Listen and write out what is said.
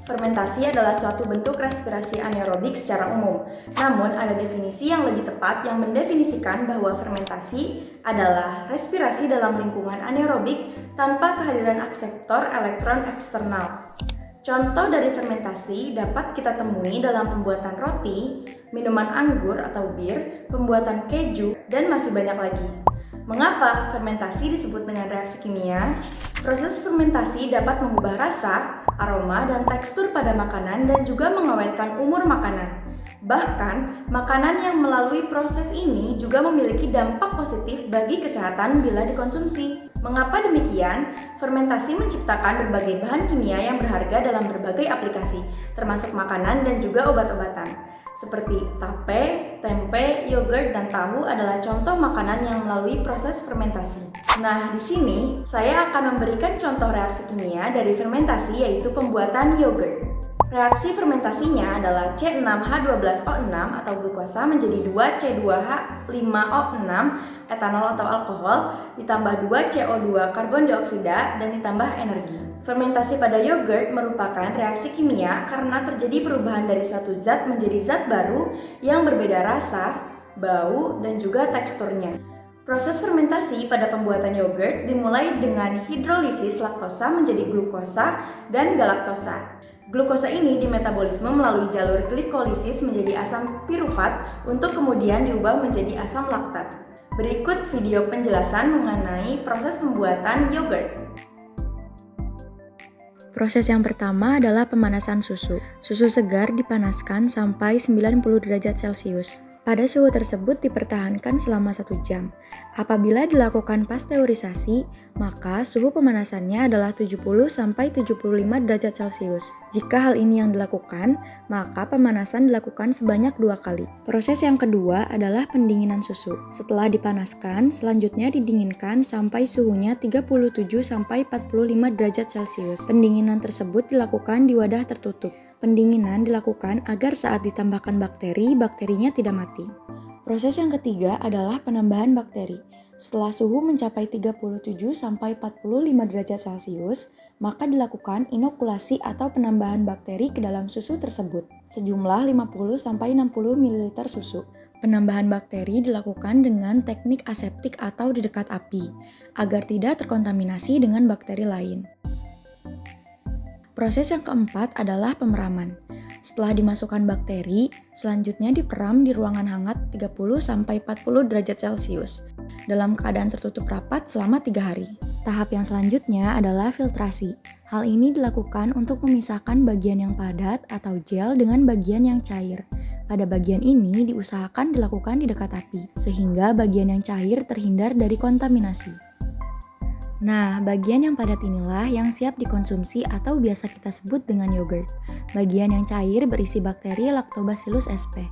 Fermentasi adalah suatu bentuk respirasi anaerobik secara umum. Namun, ada definisi yang lebih tepat yang mendefinisikan bahwa fermentasi adalah respirasi dalam lingkungan anaerobik tanpa kehadiran akseptor elektron eksternal. Contoh dari fermentasi dapat kita temui dalam pembuatan roti, minuman anggur atau bir, pembuatan keju, dan masih banyak lagi. Mengapa fermentasi disebut dengan reaksi kimia? Proses fermentasi dapat mengubah rasa, aroma, dan tekstur pada makanan dan juga mengawetkan umur makanan. Bahkan, makanan yang melalui proses ini juga memiliki dampak positif bagi kesehatan bila dikonsumsi. Mengapa demikian? Fermentasi menciptakan berbagai bahan kimia yang berharga dalam berbagai aplikasi, termasuk makanan dan juga obat-obatan. Seperti tape, tempe, yogurt, dan tahu adalah contoh makanan yang melalui proses fermentasi. Nah, di sini saya akan memberikan contoh reaksi kimia dari fermentasi, yaitu pembuatan yogurt. Reaksi fermentasinya adalah C6H12O6 atau glukosa menjadi 2C2H5O6 etanol atau alkohol ditambah 2CO2 karbon dioksida dan ditambah energi. Fermentasi pada yogurt merupakan reaksi kimia karena terjadi perubahan dari suatu zat menjadi zat baru yang berbeda rasa, bau, dan juga teksturnya. Proses fermentasi pada pembuatan yogurt dimulai dengan hidrolisis laktosa menjadi glukosa dan galaktosa. Glukosa ini dimetabolisme melalui jalur glikolisis menjadi asam pirufat untuk kemudian diubah menjadi asam laktat. Berikut video penjelasan mengenai proses pembuatan yogurt. Proses yang pertama adalah pemanasan susu. Susu segar dipanaskan sampai 90 derajat Celcius. Pada suhu tersebut dipertahankan selama 1 jam. Apabila dilakukan pasteurisasi, maka suhu pemanasannya adalah 70-75 derajat Celcius. Jika hal ini yang dilakukan, maka pemanasan dilakukan sebanyak 2 kali. Proses yang kedua adalah pendinginan susu. Setelah dipanaskan, selanjutnya didinginkan sampai suhunya 37-45 derajat Celcius. Pendinginan tersebut dilakukan di wadah tertutup. Pendinginan dilakukan agar saat ditambahkan bakteri, bakterinya tidak mati. Proses yang ketiga adalah penambahan bakteri. Setelah suhu mencapai 37-45 derajat Celcius, maka dilakukan inokulasi atau penambahan bakteri ke dalam susu tersebut, sejumlah 50-60 ml susu. Penambahan bakteri dilakukan dengan teknik aseptik atau di dekat api, agar tidak terkontaminasi dengan bakteri lain. Proses yang keempat adalah pemeraman. Setelah dimasukkan bakteri, selanjutnya diperam di ruangan hangat 30-40 derajat Celcius dalam keadaan tertutup rapat selama 3 hari. Tahap yang selanjutnya adalah filtrasi. Hal ini dilakukan untuk memisahkan bagian yang padat atau gel dengan bagian yang cair. Pada bagian ini diusahakan dilakukan di dekat api, sehingga bagian yang cair terhindar dari kontaminasi. Nah, bagian yang padat inilah yang siap dikonsumsi atau biasa kita sebut dengan yogurt. Bagian yang cair berisi bakteri Lactobacillus sp.